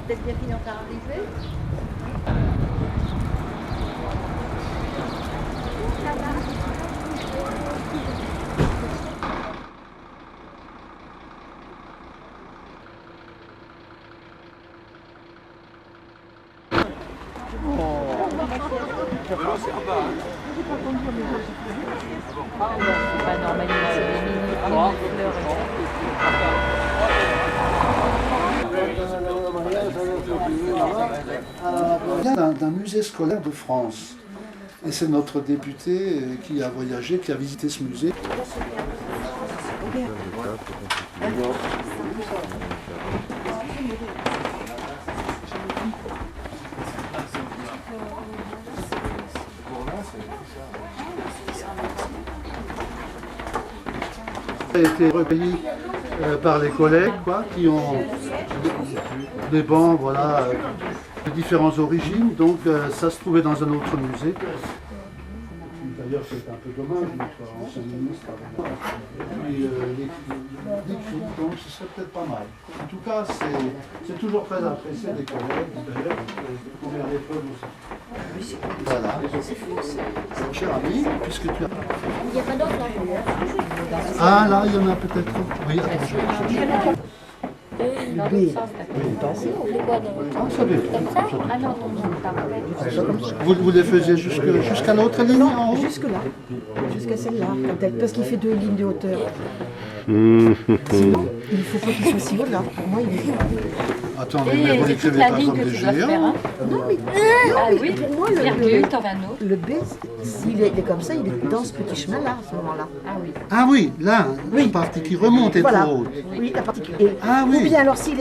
peut-être bien finir par arriver. Bah, normalement, c'est des mini fleurs. D'un musée scolaire de France. Et c'est notre député qui a voyagé, qui a visité ce musée. Ça a été recueilli par les collègues qui ont des bancs voilà, de différentes origines. Donc ça se trouvait dans un autre musée. D'ailleurs, c'est un peu dommage, notre ancien ministre avait décrit, donc ce serait peut-être pas mal. En tout cas, c'est toujours très apprécié des collègues, d'ailleurs, pour faire des preuves aussi. Voilà. Mon cher ami, puisque tu as... Il n'y a pas d'autre là. Ah, là, il y en a peut-être. Oui, attends, je cherche. Dans l'autre sens, d'accord. On fait quoi dans l'autre Ah, ça dépend. Comme ça? Ah non, non, non. Vous les faisiez jusqu'à l'autre ligne en haut? Jusque là, jusqu'à celle-là, parce qu'il fait 2 lignes de hauteur. Sinon, il ne faut pas qu'il soit si haut là. Pour moi, il est bien. Attendez, Et mais vous c'est l'écrivez toute la par ligne exemple que des tu dois faire. géants. Hein. Non, mais Ah oui, pour moi, virgule, t'en as un autre. le B, s'il est comme ça, il est dans ce petit chemin-là, à ce moment-là. Ah oui. Ah oui, là, la partie qui remonte est Voilà. trop haute. Oui, la partie. Ah oui. Ou bien alors, il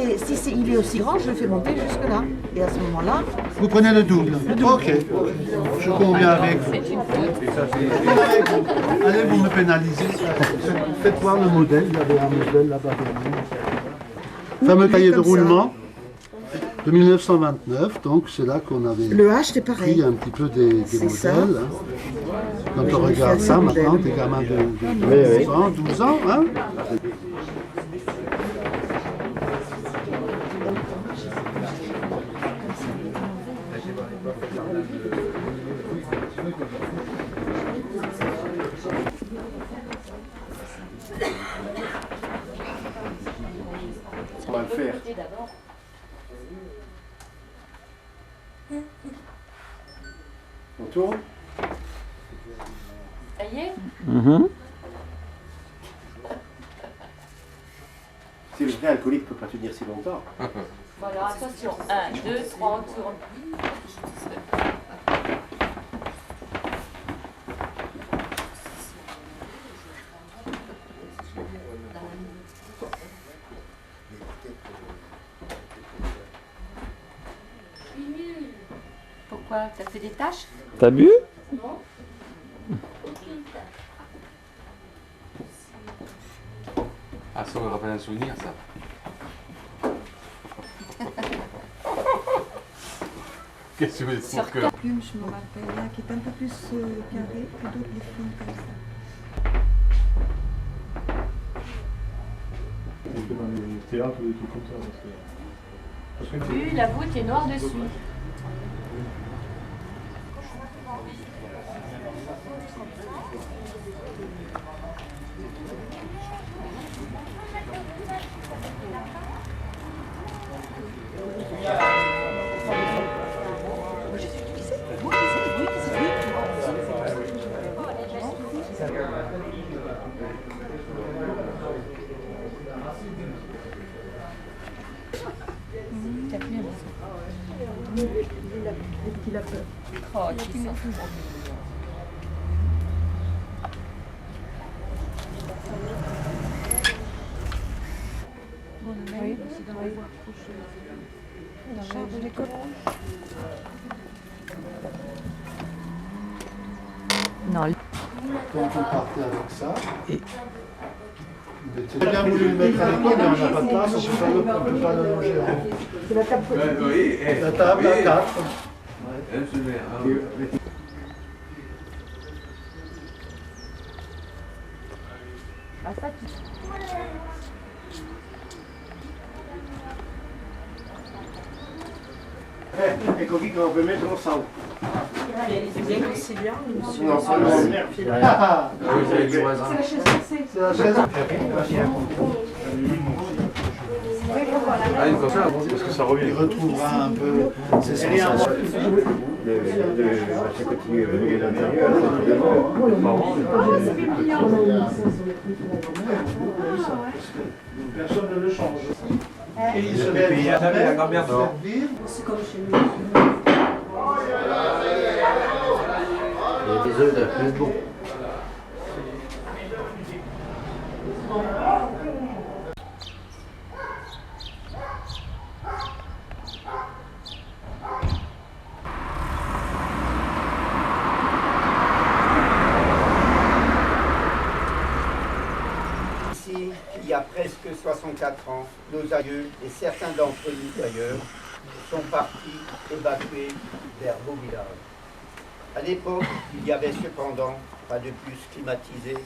est aussi grand, je le fais monter jusque-là. Et à ce moment-là, Vous prenez le double. Ok, je conviens avec vous. C'est une faute. Allez, vous me pénalisez. Faites voir le modèle. Il y avait un modèle là-bas. Fameux cahier de comme ça. roulement de 1929. Donc c'est là qu'on avait le H, c'est pareil. pris un petit peu des C'est modèles. ça. Quand on Oui, regarde j'ai ça fait un maintenant, modèle. des gamins de 11 ans, 12 ans. Hein. On va le faire. On tourne. Ça y est? C'est le vrai alcoolique ne peut pas tenir si longtemps. Bon alors attention, 1, 2, 3, on tourne. Pourquoi? T'as fait des tâches? T'as bu? Ah, ça me rappelle un souvenir, ça. Qu'est-ce que tu veux dire que... Plume, je me rappelle, là, qui est un peu plus carré que d'autres les plumes comme ça. Dans les théâtres ou des trucs comme ça. Parce que Oui, la voûte est noire dessus. T'as plus un Il a peur. Oh, qui sont trop mignons. Oui, c'est dans la charge de l'école. Non, Donc vous partez avec ça. J'ai bien voulu le mettre à l'école, mais on n'a pas de place, on ne peut pas le loger en haut. C'est la table. La table à 4. ah, ça, tu... Ecco qui come per mettere un salto. Bien conciliant, monsieur. Non, ça non. Ah, Vous avez du voisin. c'est la chaise. Ah, une comme ça. Parce que ça revient. Il retrouvera un peu ses sensations. Ça continue à venir de l'intérieur. Personne ne le change. Et il se lève la jamais grand-mère pour dort. servir. C'est comme chez nous. Et des œufs de bon. Ici, il y a presque 64 ans, nos aïeux, et certains d'entre nous d'ailleurs, sont partis évacués vers vos villages. À l'époque, il n'y avait cependant pas de bus climatisés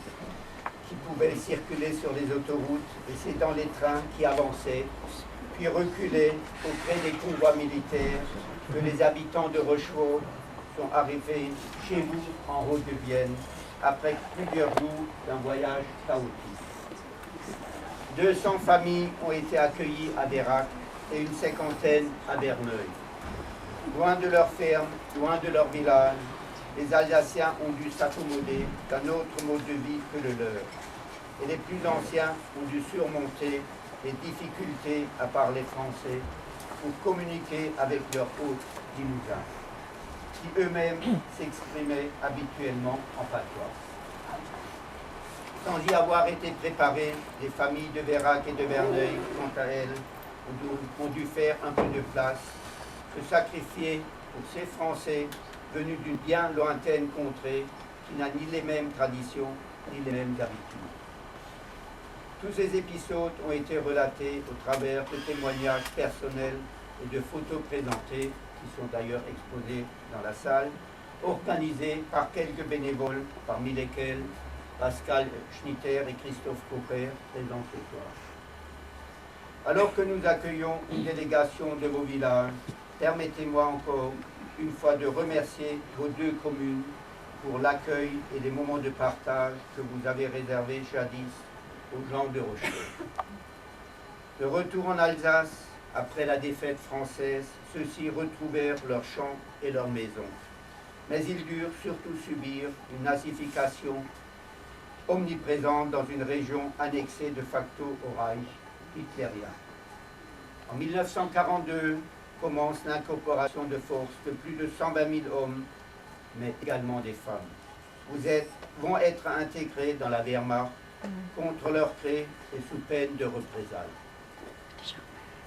qui pouvaient circuler sur les autoroutes, et c'est dans les trains qui avançaient, puis reculaient auprès des convois militaires que les habitants de Rochefort sont arrivés chez vous en route de Vienne, après plusieurs jours d'un voyage chaotique. 200 familles ont été accueillies à Vérac et une cinquantaine à Verneuil. Loin de leur ferme, loin de leur village, les Alsaciens ont dû s'accommoder d'un autre mode de vie que le leur. Et les plus anciens ont dû surmonter les difficultés à parler français pour communiquer avec leurs hôtes limousins, qui eux-mêmes s'exprimaient habituellement en patois. Sans y avoir été préparées, les familles de Vérac et de Verneuil, quant à elles, ont dû faire un peu de place, se sacrifier pour ces Français venus d'une bien lointaine contrée qui n'a ni les mêmes traditions ni les mêmes habitudes. Tous ces épisodes ont été relatés au travers de témoignages personnels et de photos présentées, qui sont d'ailleurs exposées dans la salle, organisées par quelques bénévoles, parmi lesquels Pascal Schnitter et Christophe Copper, présents ce soir. Alors que nous accueillons une délégation de vos villages, permettez-moi encore une fois de remercier vos deux communes pour l'accueil et les moments de partage que vous avez réservés jadis aux gens de Rochefort. De retour en Alsace, après la défaite française, ceux-ci retrouvèrent leurs champs et leurs maisons. Mais ils durent surtout subir une nazification omniprésente dans une région annexée de facto au Reich hitlérien. En 1942 commence l'incorporation de force de plus de 120 000 hommes, mais également des femmes. Vont être intégrés dans la Wehrmacht contre leur gré et sous peine de représailles.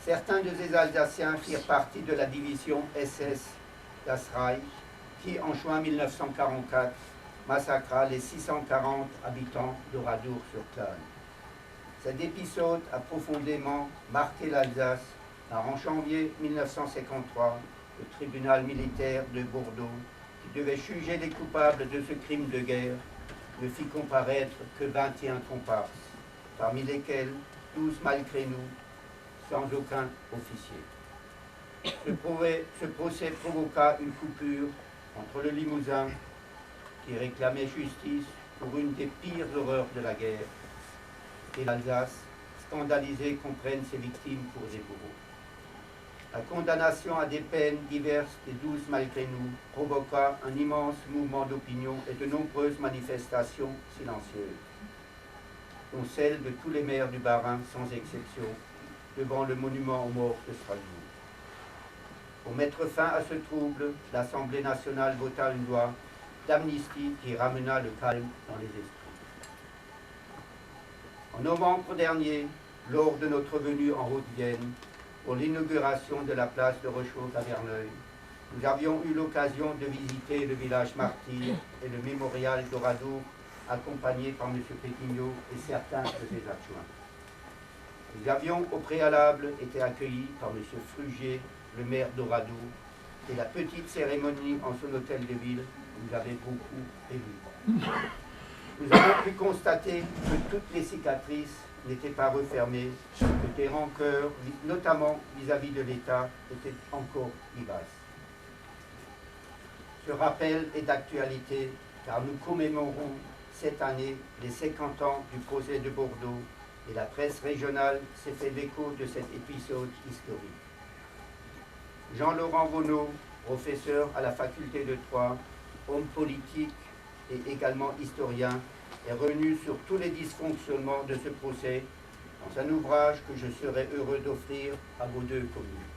Certains de ces Alsaciens firent partie de la division SS Das Reich qui, en juin 1944, massacra les 640 habitants d'Oradour-sur-Glane. Cet épisode a profondément marqué l'Alsace, car en janvier 1953, le tribunal militaire de Bordeaux, qui devait juger les coupables de ce crime de guerre, ne fit comparaître que 21 comparses, parmi lesquels 12 malgré nous, sans aucun officier. Ce procès provoqua une coupure entre le Limousin, qui réclamait justice pour une des pires horreurs de la guerre, et l'Alsace, scandalisée qu'on prenne ses victimes pour des bourreaux. La condamnation à des peines diverses des 12 malgré nous provoqua un immense mouvement d'opinion et de nombreuses manifestations silencieuses, dont celle de tous les maires du Bas-Rhin sans exception, devant le monument aux morts de Strasbourg. Pour mettre fin à ce trouble, l'Assemblée nationale vota une loi d'amnistie qui ramena le calme dans les esprits. En novembre dernier, lors de notre venue en Haute-Vienne, pour l'inauguration de la place de Rochefort à Verneuil, nous avions eu l'occasion de visiter le village martyr et le mémorial d'Oradour, accompagné par M. Pétignot et certains de ses adjoints. Nous avions au préalable été accueillis par M. Frugier, le maire d'Oradour, et la petite cérémonie en son hôtel de ville nous avait beaucoup ému. Nous avons pu constater que toutes les cicatrices n'étaient pas refermées, que des rancœurs, notamment vis-à-vis de l'État, étaient encore vivaces. Ce rappel est d'actualité car nous commémorons cette année les 50 ans du procès de Bordeaux et la presse régionale s'est fait l'écho de cet épisode historique. Jean-Laurent Vonneau, professeur à la faculté de Troyes, homme politique et également historien, est revenu sur tous les dysfonctionnements de ce procès dans un ouvrage que je serai heureux d'offrir à vos deux communes.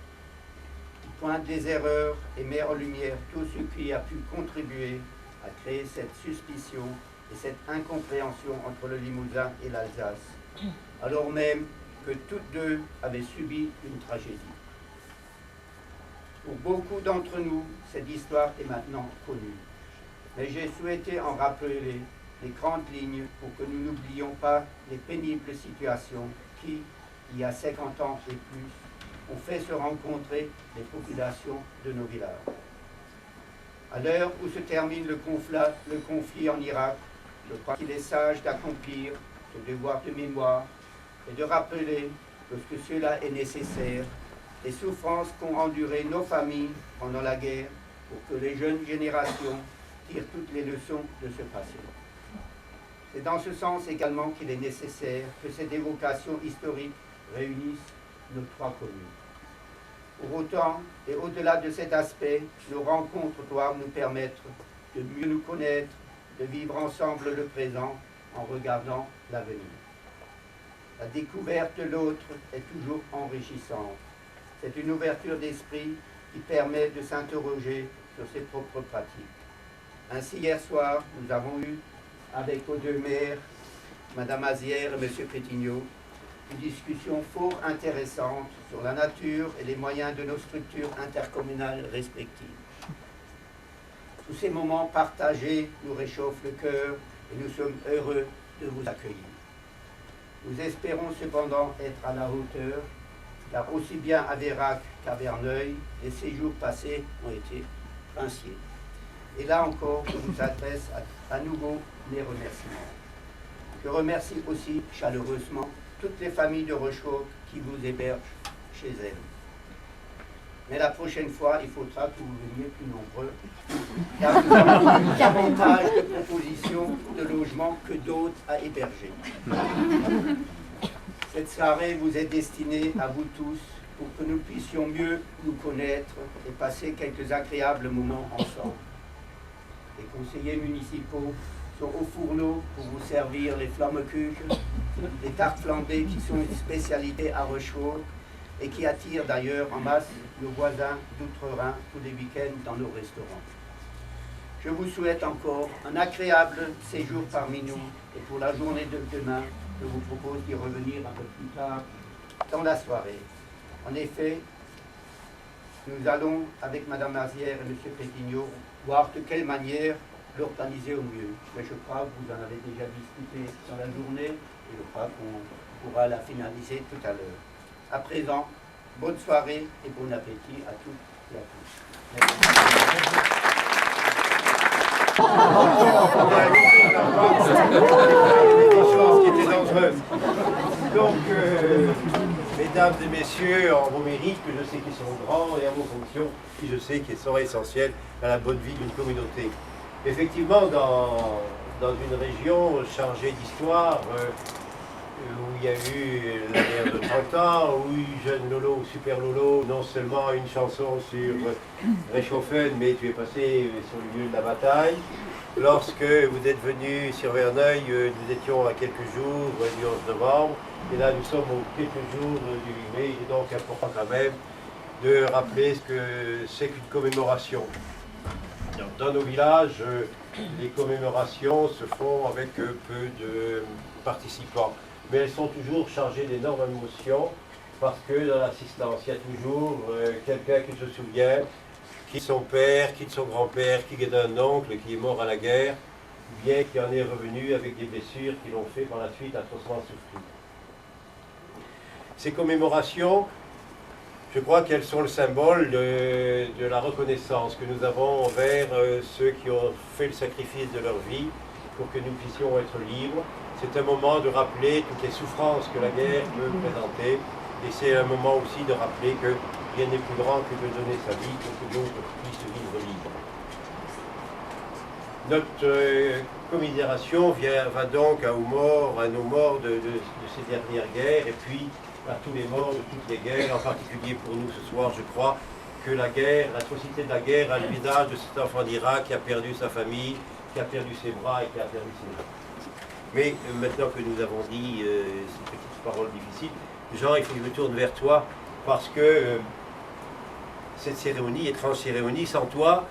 Il pointe des erreurs et met en lumière tout ce qui a pu contribuer à créer cette suspicion et cette incompréhension entre le Limousin et l'Alsace, alors même que toutes deux avaient subi une tragédie. Pour beaucoup d'entre nous, cette histoire est maintenant connue, mais j'ai souhaité en rappeler les grandes lignes pour que nous n'oublions pas les pénibles situations qui, il y a 50 ans et plus, ont fait se rencontrer les populations de nos villages. À l'heure où se termine le conflit en Irak, je crois qu'il est sage d'accomplir ce devoir de mémoire et de rappeler, lorsque cela est nécessaire, les souffrances qu'ont endurées nos familles pendant la guerre pour que les jeunes générations tirent toutes les leçons de ce passé. C'est dans ce sens également qu'il est nécessaire que cette évocation historique réunisse nos trois communes. Pour autant, et au-delà de cet aspect, nos rencontres doivent nous permettre de mieux nous connaître, de vivre ensemble le présent en regardant l'avenir. La découverte de l'autre est toujours enrichissante. C'est une ouverture d'esprit qui permet de s'interroger sur ses propres pratiques. Ainsi, hier soir, nous avons eu, avec vos deux maires, Mme Azière et M. Pétignot, une discussion fort intéressante sur la nature et les moyens de nos structures intercommunales respectives. Tous ces moments partagés nous réchauffent le cœur et nous sommes heureux de vous accueillir. Nous espérons cependant être à la hauteur, car aussi bien à Vérac qu'à Verneuil, les séjours passés ont été princiers. Et là encore, je vous adresse à nouveau mes remerciements. Je remercie aussi chaleureusement toutes les familles de Rochefort qui vous hébergent chez elles. Mais la prochaine fois, il faudra que vous veniez plus nombreux, car nous avons davantage de propositions de logements que d'autres à héberger. Cette soirée vous est destinée à vous tous pour que nous puissions mieux nous connaître et passer quelques agréables moments ensemble. Les conseillers municipaux sont au fourneau pour vous servir les flammekuchen, les tartes flambées qui sont une spécialité à Rochefort et qui attirent d'ailleurs en masse nos voisins d'Outre-Rhin tous les week-ends dans nos restaurants. Je vous souhaite encore un agréable séjour parmi nous et pour la journée de demain, je vous propose d'y revenir un peu plus tard dans la soirée. En effet, nous allons, avec Mme Azière et M. Pétignot, voir de quelle manière l'organiser au mieux. Mais je crois que vous en avez déjà discuté dans la journée et je crois qu'on pourra la finaliser tout à l'heure. À présent, bonne soirée et bon appétit à toutes et à tous. Donc, mesdames et messieurs, en vos mérites, que je sais qu'ils sont grands, et à vos fonctions, qui je sais qu'ils sont essentiels à la bonne vie d'une communauté. Effectivement, dans une région chargée d'histoire, où il y a eu la guerre de 30 ans, où Jeune Lolo ou Super Lolo, non seulement une chanson sur Reichshofen, mais tu es passé sur le lieu de la bataille. Lorsque vous êtes venu sur Verneuil, nous étions à quelques jours du 11 novembre, et là nous sommes aux quelques jours du 8 mai. Il est donc important quand même de rappeler ce que c'est qu'une commémoration. Dans nos villages, les commémorations se font avec peu de participants, mais elles sont toujours chargées d'énormes émotions parce que dans l'assistance, il y a toujours quelqu'un qui se souvient, qui de son père, qui de son grand-père, qui est d'un oncle qui est mort à la guerre, ou bien qui en est revenu avec des blessures qui l'ont fait par la suite atrocement souffrir. Ces commémorations, je crois qu'elles sont le symbole de la reconnaissance que nous avons envers ceux qui ont fait le sacrifice de leur vie pour que nous puissions être libres. C'est un moment de rappeler toutes les souffrances que la guerre peut présenter. Et c'est un moment aussi de rappeler que rien n'est plus grand que de donner sa vie pour que d'autres puissent vivre libres. Notre commisération va donc à nos morts de ces dernières guerres, et puis à tous les morts de toutes les guerres, en particulier pour nous ce soir, je crois que la guerre, l'atrocité de la guerre a le visage de cet enfant d'Irak qui a perdu sa famille, qui a perdu ses bras et qui a perdu ses mains. Mais maintenant que nous avons dit ces petites paroles difficiles, Jean, il faut que je me tourne vers toi, parce que cette cérémonie, étrange cérémonie, sans toi,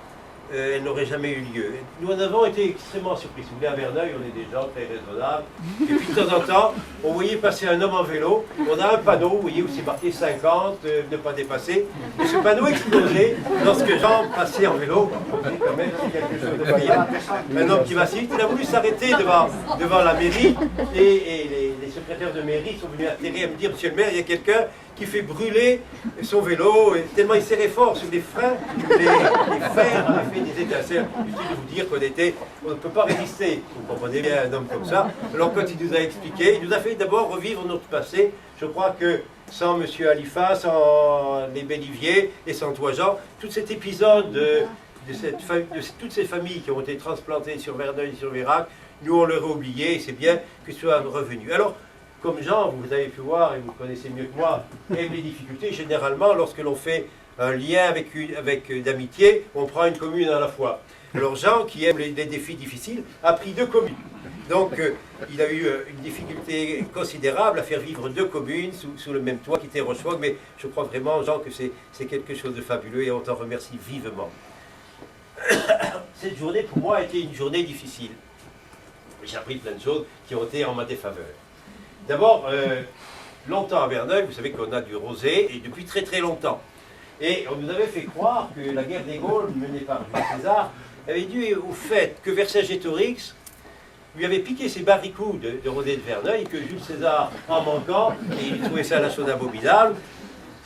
elle n'aurait jamais eu lieu. Nous en avons été extrêmement surpris. Vous voulez, à Verneuil, on est des gens très raisonnables. Et puis de temps en temps, on voyait passer un homme en vélo. On a un panneau, vous voyez, où c'est marqué 50, ne pas dépasser. Et ce panneau explosait lorsque Jean passait en vélo. C'est quand même quelque chose de brillant. Un homme qui va si vite, il a voulu s'arrêter devant la mairie. Et les secrétaires de mairie sont venus atterrir et me dire, monsieur le maire, il y a quelqu'un qui fait brûler son vélo, et tellement il serrait fort sur les freins, les fers avaient fait des étincelles. Inutile de vous dire on ne peut pas résister. Vous comprenez bien un homme comme ça. Alors quand il nous a expliqué, il nous a fait d'abord revivre notre passé. Je crois que sans M. Alifa, sans les Bélivier et sans toi Jean, tout cet épisode de toutes ces familles qui ont été transplantées sur Verneuil et sur Vérac, nous on l'aurait oublié, et c'est bien que ce soit revenu. Alors, comme Jean, vous avez pu voir, et vous connaissez mieux que moi, aime les difficultés, généralement, lorsque l'on fait un lien avec d'amitié, on prend une commune à la fois. Alors Jean, qui aime les défis difficiles, a pris 2 communes. Donc, il a eu une difficulté considérable à faire vivre 2 communes sous le même toit, qui était Rochefort, mais je crois vraiment, Jean, que c'est quelque chose de fabuleux, et on t'en remercie vivement. Cette journée, pour moi, a été une journée difficile. J'ai appris plein de choses qui ont été en ma défaveur. D'abord, longtemps à Verneuil, vous savez qu'on a du rosé, et depuis très très longtemps. Et on nous avait fait croire que la guerre des Gaules, menée par Jules César, avait dû au fait que Vercingétorix lui avait piqué ses barricots de rosé de Verneuil, et que Jules César, en manquant, et il trouvait ça la chose abominable,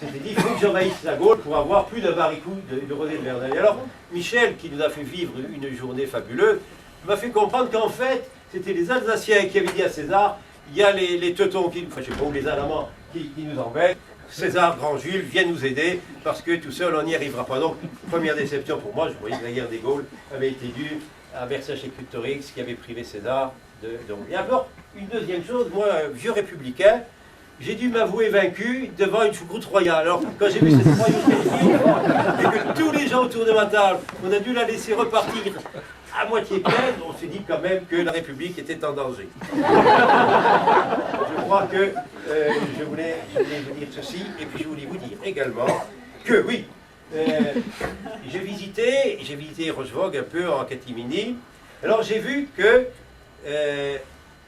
s'était dit, il faut que j'envahisse la Gaule pour avoir plus d'un baricot de rosé de Verneuil. Alors, Michel, qui nous a fait vivre une journée fabuleuse, m'a fait comprendre qu'en fait, c'était les Alsaciens qui avaient dit à César, il y a les Teutons, enfin je sais pas, ou les Allemands qui nous embêtent. César, Grand Jules, viens nous aider, parce que tout seul, on n'y arrivera pas. Donc, première déception pour moi, je voyais que la guerre des Gaules avait été due à Vercingétorix qui avait privé César de... Et alors, une deuxième chose, moi, vieux républicain, j'ai dû m'avouer vaincu devant une choucroute royale. Alors, quand j'ai vu cette royauté et que tous les gens autour de ma table, on a dû la laisser repartir à moitié pleine, on s'est dit quand même que la République était en danger. Je crois que je voulais vous dire ceci, et puis je voulais vous dire également que oui, j'ai visité Rochevogue un peu en catimini. Alors j'ai vu que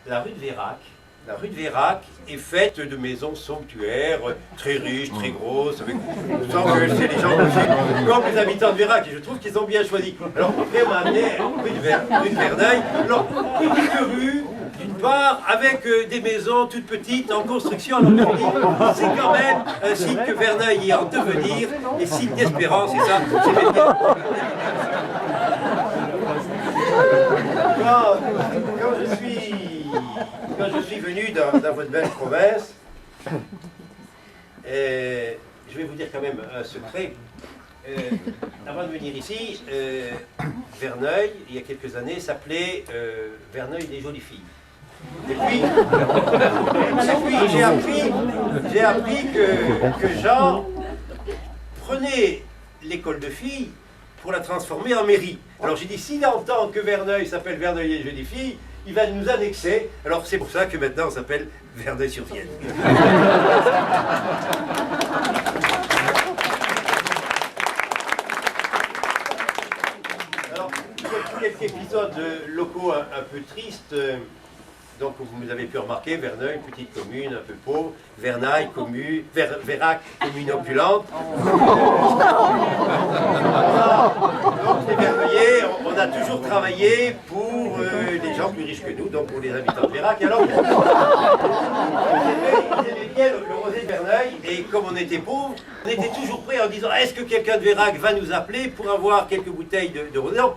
la rue de Vérac est faite de maisons somptuaires, très riches, très grosses, avec... Je sens que c'est les gens comme les habitants de Vérac, et je trouve qu'ils ont bien choisi. Alors après, on m'a amené rue de Verneuil. Alors, petite rue, d'une part, avec des maisons toutes petites en construction. Alors, c'est quand même un site que Verneuil est en devenir, et site d'espérance, et ça, c'est bien. Quand je suis venu dans votre belle province, je vais vous dire quand même un secret. Avant de venir ici, Verneuil, il y a quelques années, s'appelait Verneuil des jolies filles. Et puis j'ai appris que Jean prenait l'école de filles pour la transformer en mairie. Alors j'ai dit, s'il entend que Verneuil s'appelle Verneuil des jolies filles, il va nous annexer. Alors c'est pour ça que maintenant on s'appelle Verneuil-sur-Vienne. Alors, quelques épisodes locaux un peu tristes. Donc vous avez pu remarquer, Verneuil, petite commune un peu pauvre, Verneuil, Vérac, commune opulente. Donc les Verneuillais, on a toujours travaillé pour les gens plus riches que nous, donc pour les habitants de Vérac. Alors, ils aimaient bien le rosé de Verneuil, et comme on était pauvres, on était toujours prêts en disant, est-ce que quelqu'un de Vérac va nous appeler pour avoir quelques bouteilles de rosé? Donc,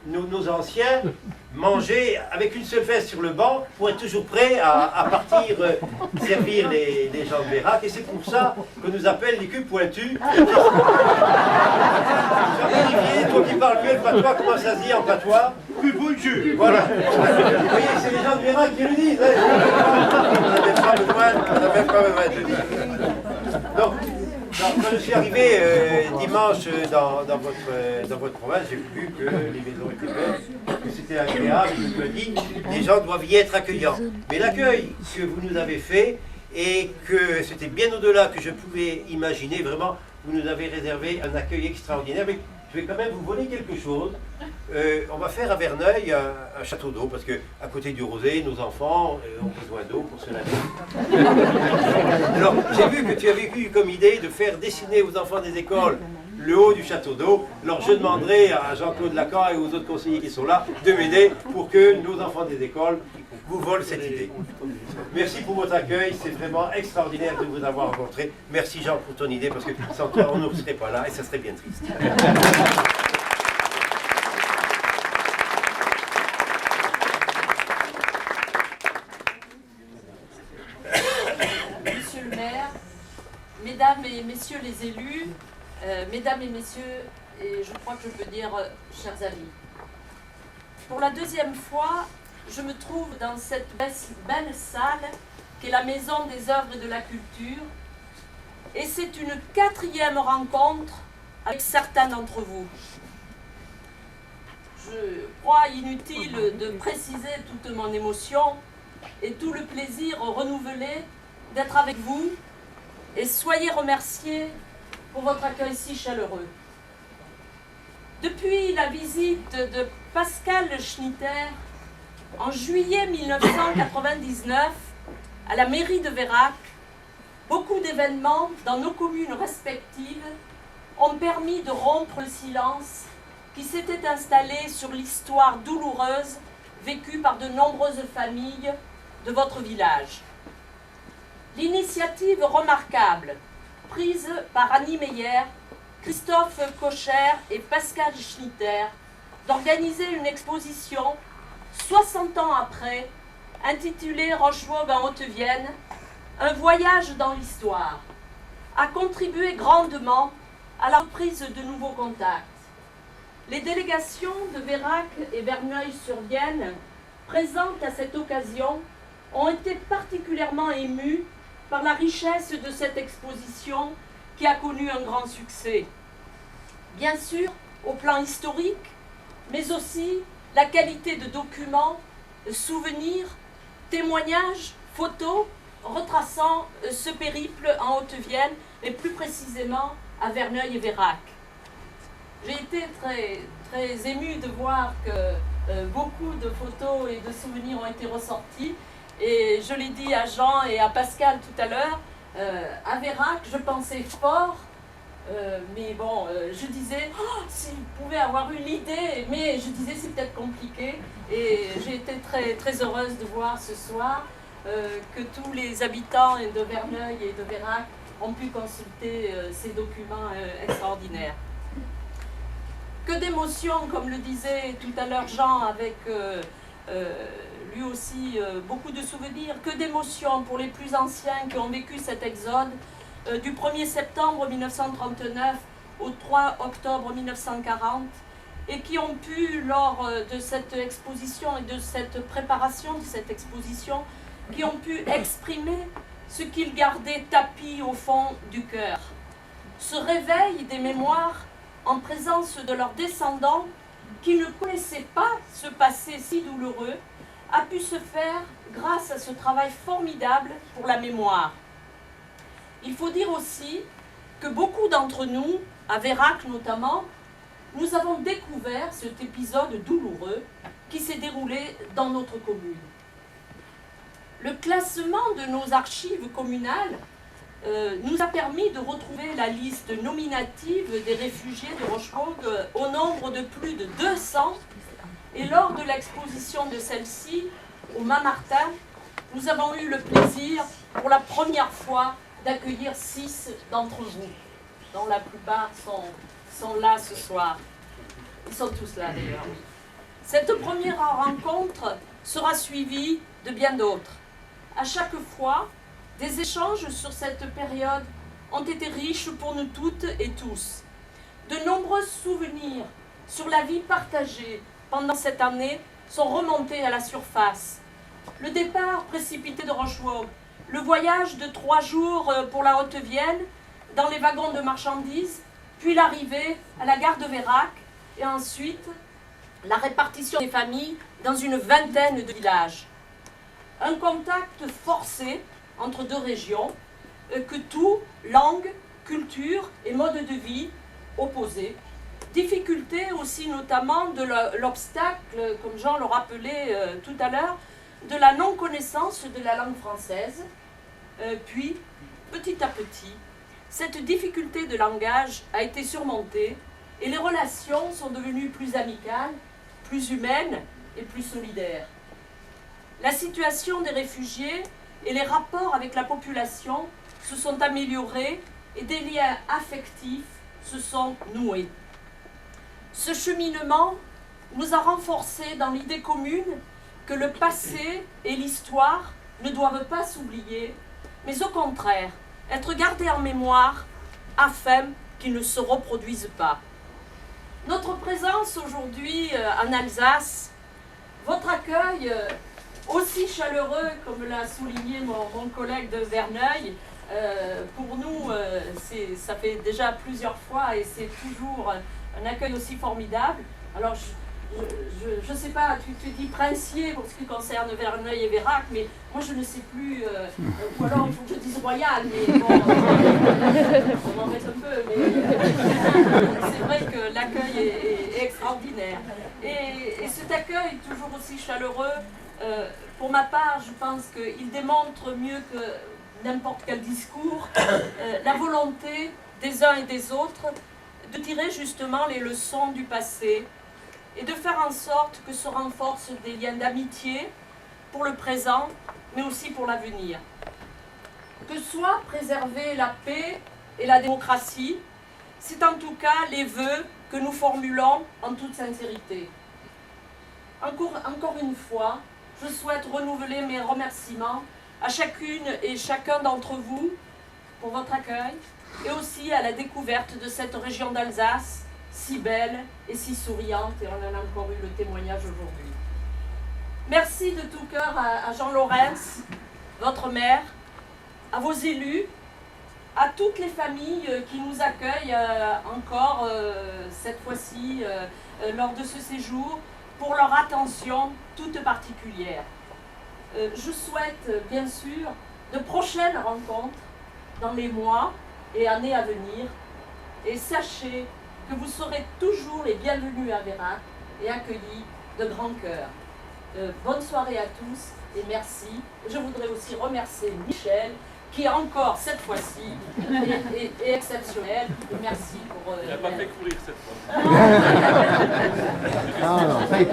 nos anciens manger avec une seule fesse sur le banc pour être toujours prêt à partir servir les gens de Vérac. Et c'est pour ça qu'on nous appelle les culs pointus. Jean-Olivier, toi qui parles mieux le patois, comment ça se dit en patois? Cul pointu. Voilà. Vous voyez, c'est les gens de Vérac qui le disent. On n'a même pas besoin de le dire. Donc, quand je suis arrivé dimanche dans votre province, j'ai vu que les maisons étaient belles, que c'était agréable, je me dis, les gens doivent y être accueillants. Mais l'accueil que vous nous avez fait, et que c'était bien au-delà que je pouvais imaginer, vraiment, vous nous avez réservé un accueil extraordinaire. Mais je vais quand même vous voler quelque chose. On va faire à Verneuil un château d'eau, parce qu'à côté du Rosé, nos enfants ont besoin d'eau pour se laver. Alors, j'ai vu que tu avais eu comme idée de faire dessiner aux enfants des écoles le haut du château d'eau. Alors, je demanderai à Jean-Claude Lacan et aux autres conseillers qui sont là de m'aider pour que nos enfants des écoles vous volent cette idée. Merci pour votre accueil, c'est vraiment extraordinaire de vous avoir rencontré. Merci Jean pour ton idée, parce que sans toi, on ne serait pas là et ça serait bien triste. Monsieur le maire, mesdames et messieurs les élus, mesdames et messieurs, et je crois que je peux dire chers amis. Pour la deuxième fois, je me trouve dans cette belle salle qui est la Maison des œuvres et de la culture, et c'est une 4e rencontre avec certains d'entre vous. Je crois inutile de préciser toute mon émotion et tout le plaisir renouvelé d'être avec vous, et soyez remerciés pour votre accueil si chaleureux. Depuis la visite de Pascal Schnitter en juillet 1999 à la mairie de Vérac, beaucoup d'événements dans nos communes respectives ont permis de rompre le silence qui s'était installé sur l'histoire douloureuse vécue par de nombreuses familles de votre village. L'initiative remarquable prise par Annie Meyer, Christophe Kocher et Pascal Schnitter d'organiser une exposition 60 ans après, intitulée Rochevogue en Haute-Vienne, un voyage dans l'histoire, a contribué grandement à la reprise de nouveaux contacts. Les délégations de Vérac et Verneuil-sur-Vienne, présentes à cette occasion, ont été particulièrement émues par la richesse de cette exposition qui a connu un grand succès. Bien sûr, au plan historique, mais aussi la qualité de documents, de souvenirs, témoignages, photos, retraçant ce périple en Haute-Vienne, mais plus précisément à Verneuil et Vérac. J'ai été très émue de voir que beaucoup de photos et de souvenirs ont été ressortis. Et je l'ai dit à Jean et à Pascal tout à l'heure, à Vérac, je pensais fort, mais bon, je disais, oh, s'ils pouvaient avoir eu l'idée, mais je disais, c'est peut-être compliqué. Et j'ai été très heureuse de voir ce soir que tous les habitants de Verneuil et de Vérac ont pu consulter ces documents extraordinaires. Que d'émotions, comme le disait tout à l'heure Jean, avec lui aussi beaucoup de souvenirs, que d'émotions pour les plus anciens qui ont vécu cet exode du 1er septembre 1939 au 3 octobre 1940 et qui ont pu, lors de cette exposition et de cette préparation de cette exposition, qui ont pu exprimer ce qu'ils gardaient tapi au fond du cœur. Ce réveil des mémoires en présence de leurs descendants qui ne connaissaient pas ce passé si douloureux a pu se faire grâce à ce travail formidable pour la mémoire. Il faut dire aussi que beaucoup d'entre nous, à Vérac notamment, nous avons découvert cet épisode douloureux qui s'est déroulé dans notre commune. Le classement de nos archives communales nous a permis de retrouver la liste nominative des réfugiés de Rochevogue au nombre de plus de 200. Et lors de l'exposition de celle-ci, au Mont-Martin, nous avons eu le plaisir, pour la première fois, d'accueillir 6 d'entre vous, dont la plupart sont là ce soir. Ils sont tous là d'ailleurs. Cette première rencontre sera suivie de bien d'autres. À chaque fois, des échanges sur cette période ont été riches pour nous toutes et tous. De nombreux souvenirs sur la vie partagée pendant cette année sont remontés à la surface. Le départ précipité de Rochewoog, le voyage de 3 jours pour la Haute-Vienne dans les wagons de marchandises, puis l'arrivée à la gare de Vérac et ensuite la répartition des familles dans une vingtaine de villages. Un contact forcé entre deux régions, que tout, langue, culture et mode de vie opposés. Difficulté aussi notamment de l'obstacle, comme Jean le rappelait tout à l'heure, de la non-connaissance de la langue française. Puis, petit à petit, cette difficulté de langage a été surmontée et les relations sont devenues plus amicales, plus humaines et plus solidaires. La situation des réfugiés et les rapports avec la population se sont améliorés et des liens affectifs se sont noués. Ce cheminement nous a renforcés dans l'idée commune que le passé et l'histoire ne doivent pas s'oublier, mais au contraire, être gardés en mémoire afin qu'ils ne se reproduisent pas. Notre présence aujourd'hui en Alsace, votre accueil aussi chaleureux, comme l'a souligné mon collègue de Verneuil, pour nous, ça fait déjà plusieurs fois et c'est toujours un accueil aussi formidable. Alors, je ne sais pas, tu dis princier pour ce qui concerne Verneuil et Vérac, mais moi je ne sais plus, ou alors il faut que je dise royal, mais bon, on m'embête un peu, mais c'est vrai que l'accueil est extraordinaire. Et cet accueil, toujours aussi chaleureux, pour ma part, je pense qu'il démontre mieux que n'importe quel discours la volonté des uns et des autres de tirer justement les leçons du passé et de faire en sorte que se renforcent des liens d'amitié pour le présent, mais aussi pour l'avenir. Que soit préserver la paix et la démocratie, c'est en tout cas les vœux que nous formulons en toute sincérité. Encore une fois, je souhaite renouveler mes remerciements à chacune et chacun d'entre vous pour votre accueil et aussi à la découverte de cette région d'Alsace si belle et si souriante, et on en a encore eu le témoignage aujourd'hui. Merci de tout cœur à Jean Laurens, votre maire, à vos élus, à toutes les familles qui nous accueillent encore cette fois-ci lors de ce séjour, pour leur attention toute particulière. Je souhaite bien sûr de prochaines rencontres dans les mois et années à venir, et sachez que vous serez toujours les bienvenus à Vérac et accueillis de grand cœur. Bonne soirée à tous et merci. Je voudrais aussi remercier Michel, qui encore cette fois-ci est exceptionnel. Et merci pour... Il n'a pas fait courir cette fois. Non, ça y est.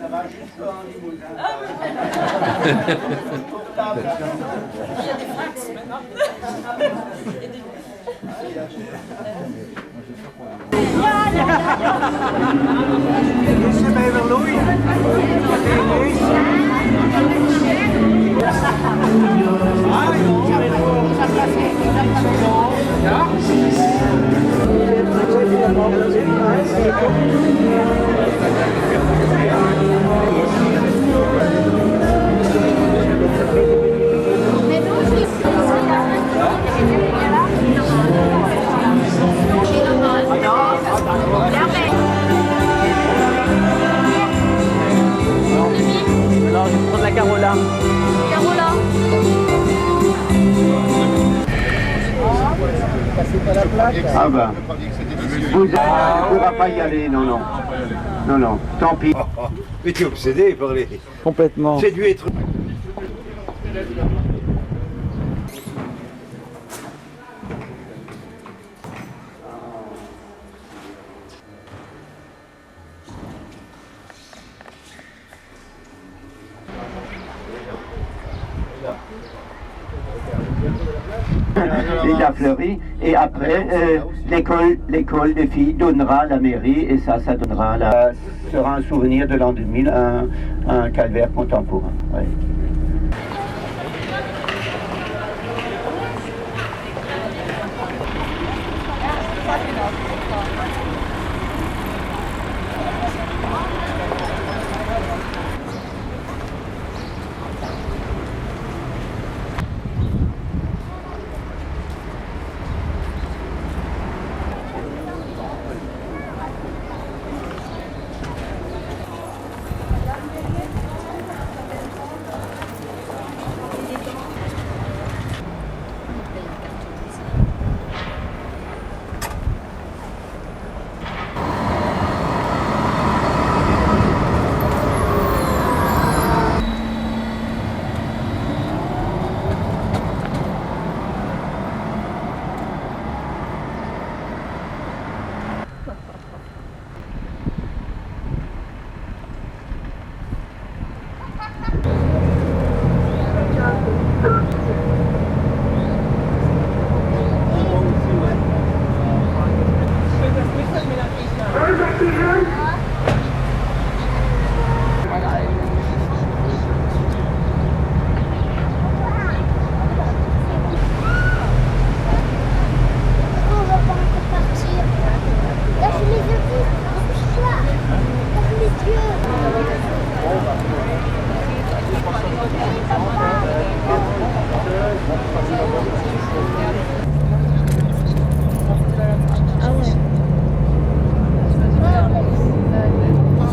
Ça va jusqu'en Limousin. Il y a des fax maintenant. Alors, je vais prendre la Carola. Ah ben, vous ne pourra pas y aller, non. Non, tant pis. Mais tu es obsédé par les... Complètement. C'est dû être... il a fleuri. Et après, l'école des filles donnera à la mairie, et ça donnera sera un souvenir de l'an 2000, un calvaire contemporain. Ouais.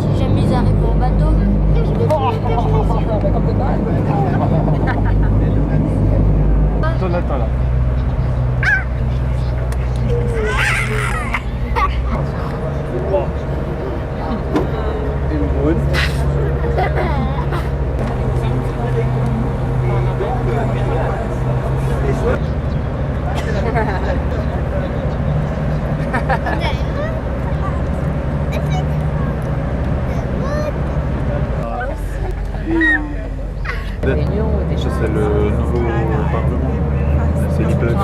Si jamais ils arrivent au bateau. Jonathan là. Ça c'est le nouveau parlement. C'est l'IPEF.